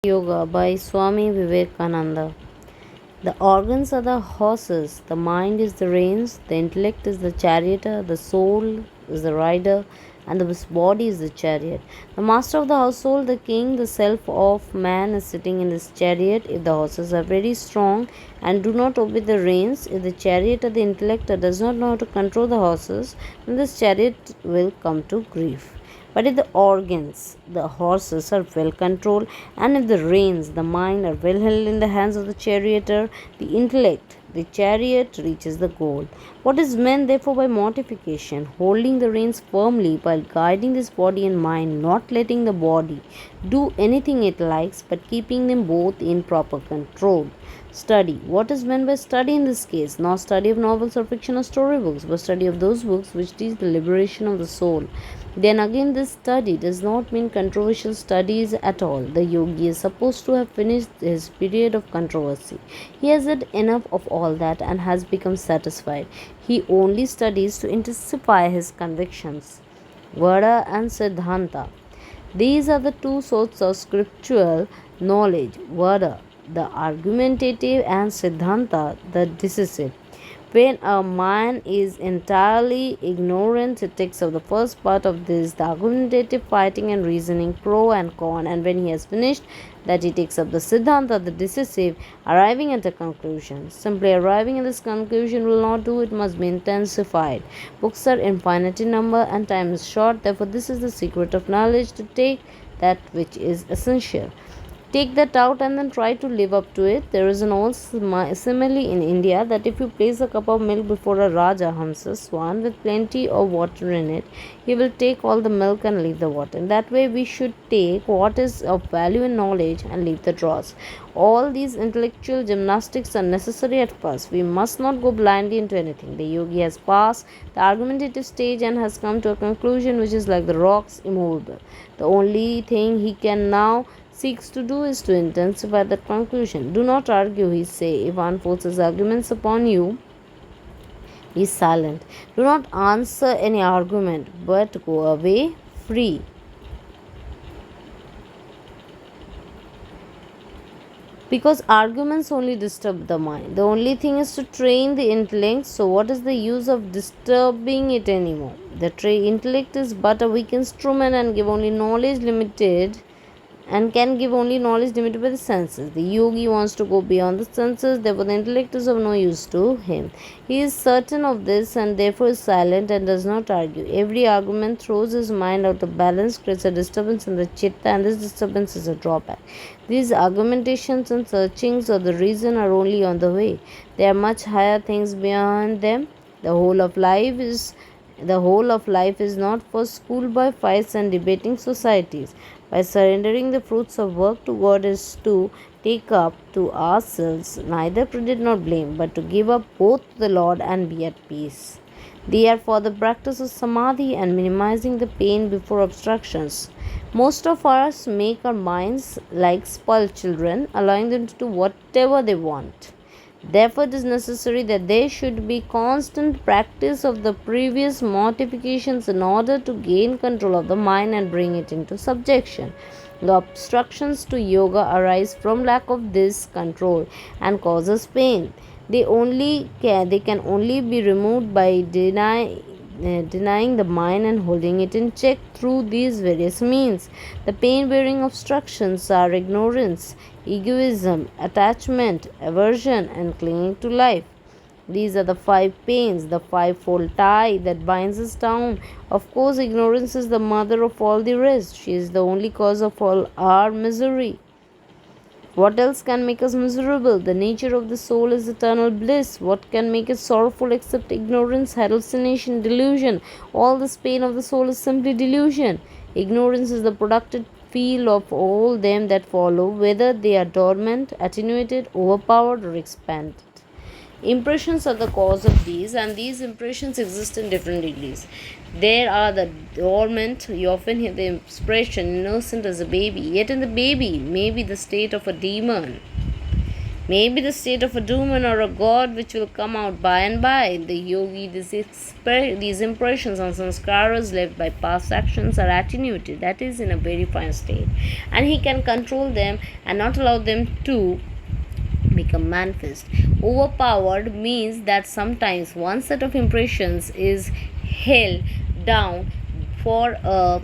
Yoga by Swami Vivekananda. The organs are the horses, the mind is the reins, the intellect is the charioteer, the soul is the rider, and the body is the chariot. The master of the household, the king, the self of man is sitting in this chariot. If the horses are very strong and do not obey the reins, if the chariot or the intellect does not know how to control the horses, then this chariot will come to grief. But if the organs, the horses, are well controlled, and if the reins, the mind, are well held in the hands of the charioteer, the intellect, the chariot reaches the goal. What is meant therefore by mortification? Holding the reins firmly while guiding this body and mind, not letting the body do anything it likes, but keeping them both in proper control. Study. What is meant by study in this case? Not study of novels or fiction or storybooks, but study of those books which teach the liberation of the soul. Then again, this study does not mean controversial studies at all. The yogi is supposed to have finished his period of controversy. He has had enough of all that and has become satisfied. He only studies to intensify his convictions. Vada and Siddhanta. These are the two sorts of scriptural knowledge. Vada, the argumentative, and Siddhanta, the decisive. When a man is entirely ignorant, it takes up the first part of this, the argumentative fighting and reasoning pro and con, and when he has finished that, he takes up the Siddhanta, the decisive, arriving at a conclusion. Simply arriving at this conclusion will not do, it must be intensified. Books are infinite in number and time is short, therefore, this is the secret of knowledge, to take that which is essential. Take that out and then try to live up to it. There is an old simile in India that if you place a cup of milk before a Raja Hamsa swan with plenty of water in it, he will take all the milk and leave the water. In that way, we should take what is of value in knowledge and leave the dross. All these intellectual gymnastics are necessary at first. We must not go blindly into anything. The yogi has passed the argumentative stage and has come to a conclusion which is like the rocks, immovable. The only thing he can now seeks to do is to intensify that conclusion. Do not argue, he say. If one forces arguments upon you, be silent. Do not answer any argument, but go away free. Because arguments only disturb the mind. The only thing is to train the intellect, so what is the use of disturbing it anymore? The intellect is but a weak instrument and give only knowledge limited and can give only knowledge limited by the senses. The yogi wants to go beyond the senses, therefore the intellect is of no use to him. He is certain of this and therefore is silent and does not argue. Every argument throws his mind out of balance, creates a disturbance in the chitta, and this disturbance is a drawback. These argumentations and searchings of the reason are only on the way. There are much higher things beyond them. The whole of life is not for schoolboy fights and debating societies. By surrendering the fruits of work to God is to take up to ourselves neither credit nor blame, but to give up both to the Lord and be at peace. They are for the practice of samadhi and minimizing the pain before obstructions. Most of us make our minds like spoiled children, allowing them to do whatever they want. Therefore, it is necessary that there should be constant practice of the previous mortifications in order to gain control of the mind and bring it into subjection. The obstructions to yoga arise from lack of this control and causes pain. They can only be removed by denying the mind and holding it in check through these various means. The pain-bearing obstructions are ignorance, egoism, attachment, aversion, and clinging to life. These are the 5 pains, the 5-fold tie that binds us down. Of course, ignorance is the mother of all the rest. She is the only cause of all our misery. What else can make us miserable? The nature of the soul is eternal bliss. What can make it sorrowful except ignorance, hallucination, delusion? All this pain of the soul is simply delusion. Ignorance is the productive field of all them that follow, whether they are dormant, attenuated, overpowered, or expanded. Impressions are the cause of these, and these impressions exist in different degrees. There are the dormant. You often hear the expression innocent as a baby, yet in the baby may be the state of a demon. Maybe the state of a demon or a god which will come out by and by. The yogi, these impressions and sanskaras left by past actions are attenuated, that is, in a very fine state, and he can control them and not allow them to become manifest. Overpowered means that sometimes one set of impressions is held down for a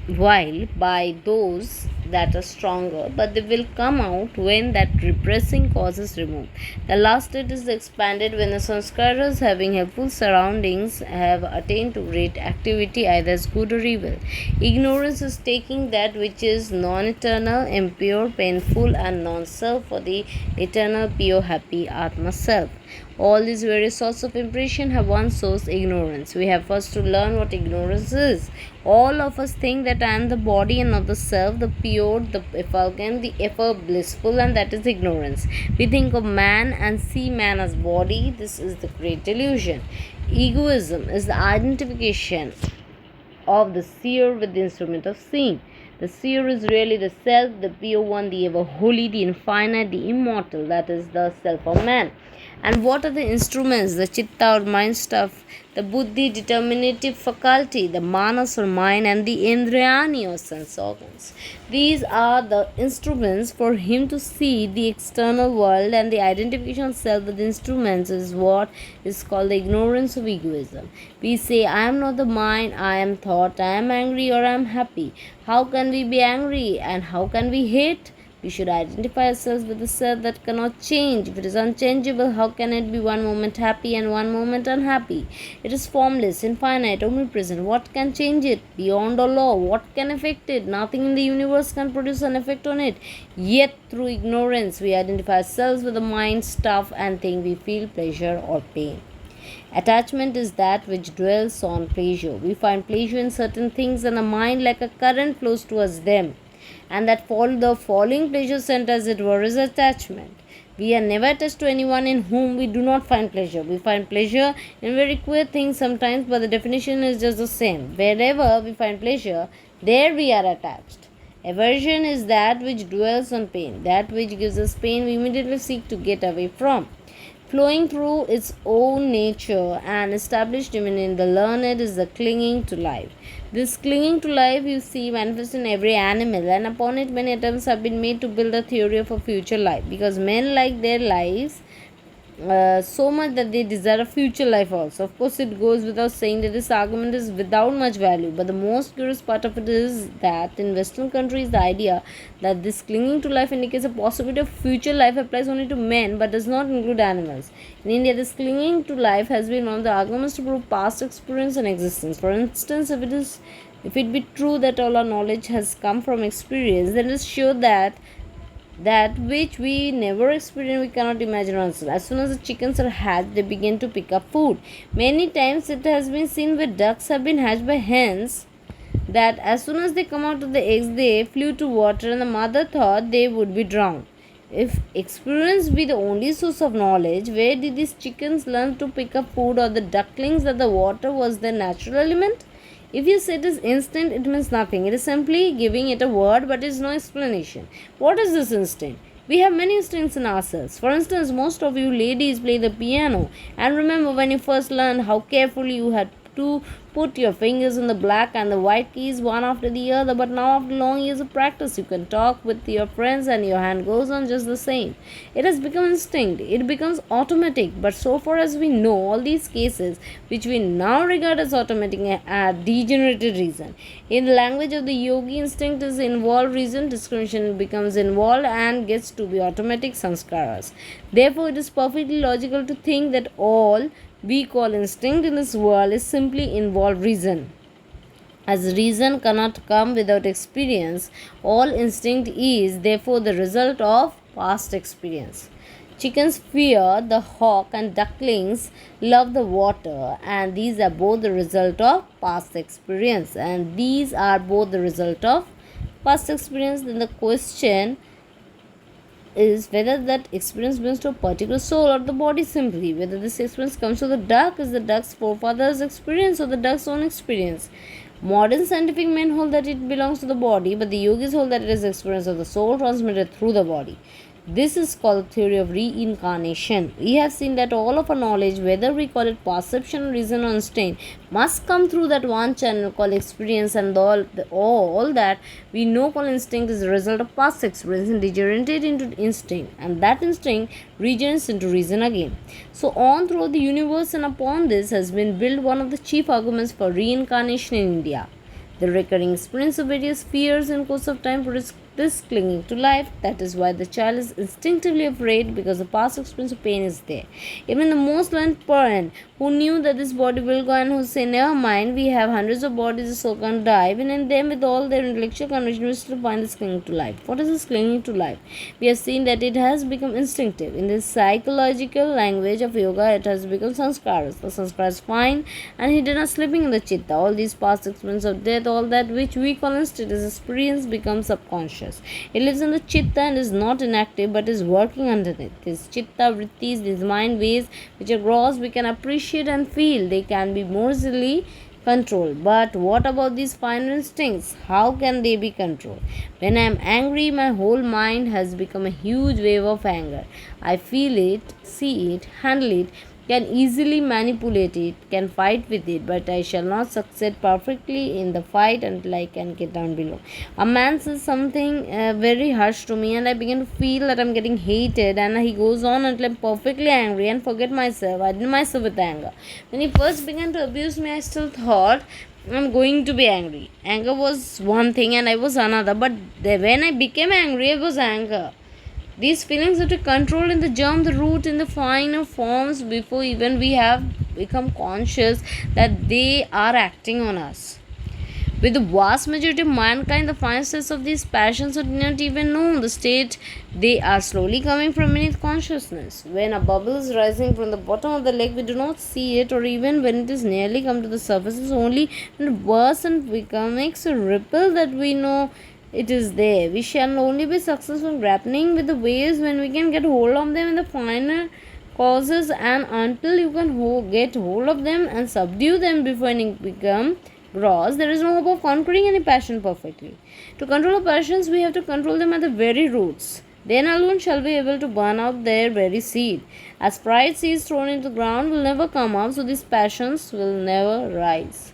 while by those that are stronger, but they will come out when that repressing cause is removed. The last state is expanded when the sanskaras, having helpful surroundings, have attained to great activity, either as good or evil. Ignorance is taking that which is non eternal, impure, painful, and non self for the eternal, pure, happy Atma self. All these various sorts of impression have one source, ignorance. We have first to learn what ignorance is. All of us think that I am the body and not the self, the pure, the effulgent, the ever blissful, and that is ignorance. We think of man and see man as body. This is the great delusion. Egoism is the identification of the seer with the instrument of seeing. The seer is really the self, the pure one, the ever holy, the infinite, the immortal, that is the self of man. And what are the instruments? The chitta or mind stuff, the buddhi, determinative faculty, the manas or mind, and the indriyani or sense organs. These are the instruments for him to see the external world, and the identification of self with the instruments is what is called the ignorance of egoism. We say, I am not the mind, I am thought, I am angry or I am happy. How can we be angry and how can we hate? We should identify ourselves with the self that cannot change. If it is unchangeable, how can it be one moment happy and one moment unhappy? It is formless, infinite, omnipresent. What can change it? Beyond all law, what can affect it? Nothing in the universe can produce an effect on it. Yet, through ignorance, we identify ourselves with the mind stuff and think we feel pleasure or pain. Attachment is that which dwells on pleasure. We find pleasure in certain things, and the mind, like a current, flows towards them, and that the falling pleasure center, as it were, is attachment. We are never attached to anyone in whom we do not find pleasure. We find pleasure in very queer things sometimes, but the definition is just the same. Wherever we find pleasure, there we are attached. Aversion is that which dwells on pain. That which gives us pain, we immediately seek to get away from. Flowing through its own nature and established even in the learned is the clinging to life. This clinging to life you see manifest in every animal, and upon it many attempts have been made to build a theory of a future life, because men like their lives so much that they desire a future life also. Of course, it goes without saying that this argument is without much value, but the most curious part of it is that in Western countries, the idea that this clinging to life indicates a possibility of future life applies only to men but does not include animals. In India, this clinging to life has been one of the arguments to prove past experience and existence. For instance, if it be true that all our knowledge has come from experience, then it is sure that which we never experienced we cannot imagine ourselves. As soon as the chickens are hatched, they begin to pick up food. Many times it has been seen where ducks have been hatched by hens, that as soon as they come out of the eggs, they flew to water, and the mother thought they would be drowned. If experience be the only source of knowledge, where did these chickens learn to pick up food, or the ducklings that the water was their natural element? If you say it is instinct, it means nothing. It is simply giving it a word, but it is no explanation. What is this instinct? We have many instincts in ourselves. For instance, most of you ladies play the piano, and remember when you first learned how carefully you had to put your fingers on the black and the white keys one after the other, but now after long years of practice you can talk with your friends and your hand goes on just the same. It has become instinct, it becomes automatic. But so far as we know, all these cases which we now regard as automatic are degenerated reason. In the language of the yogi, instinct is involved reason, discrimination becomes involved and gets to be automatic sanskaras. Therefore it is perfectly logical to think that all we call instinct in this world is simply involved reason. As reason cannot come without experience, all instinct is therefore the result of past experience. Chickens fear the hawk and ducklings love the water, and these are both the result of past experience. Then the question is whether that experience belongs to a particular soul or the body simply. Whether this experience comes to the duck is the duck's forefather's experience or the duck's own experience. Modern scientific men hold that it belongs to the body, but the yogis hold that it is experience of the soul transmitted through the body. This is called theory of reincarnation. We have seen that all of our knowledge, whether we call it perception, reason, or instinct, must come through that one channel called experience, and all that we know called instinct is a result of past experience and degenerated into instinct, and that instinct regenerates into reason again. So on throughout the universe, and upon this has been built one of the chief arguments for reincarnation in India. The recurring experience of various fears in course of time risks clinging to life. That is why the child is instinctively afraid, because the past experience of pain is there. Even the most learned parent who knew that this body will go and who say, never mind, we have hundreds of bodies, so can't die. Even in them, with all their intellectual conviction, we still find this clinging to life. What is this clinging to life? We have seen that it has become instinctive. In the psychological language of yoga, it has become sanskaras. The sanskaras find and hidden are sleeping in the chitta. All these past experiences of death, all that which we call instinct as experience, becomes subconscious. It lives in the chitta and is not inactive but is working underneath. These chitta vrittis, these mind waves which are gross, we can appreciate and feel. They can be more easily controlled. But what about these finer instincts? How can they be controlled? When I am angry, my whole mind has become a huge wave of anger. I feel it, see it, handle it, can easily manipulate it, can fight with it, but I shall not succeed perfectly in the fight until I can get down below. A man says something very harsh to me, and I begin to feel that I'm getting hated, and he goes on until I'm perfectly angry and forget myself. I deny myself with anger. When he first began to abuse me, I still thought I'm going to be angry. Anger was one thing and I was another, but when I became angry, I was anger. These feelings have to control in the germ, the root, in the finer forms before even we have become conscious that they are acting on us. With the vast majority of mankind, the fine states of these passions are not even known. The state they are slowly coming from beneath consciousness. When a bubble is rising from the bottom of the lake, we do not see it, or even when it is nearly come to the surface, it's only when it bursts and makes a ripple that we know it is there. We shall only be successful in grappling with the waves when we can get hold of them in the finer causes, and until you can get hold of them and subdue them before any become gross, there is no hope of conquering any passion perfectly. To control our passions, we have to control them at the very roots. Then alone shall we be able to burn out their very seed. As pride seeds thrown into the ground will never come up, so these passions will never rise.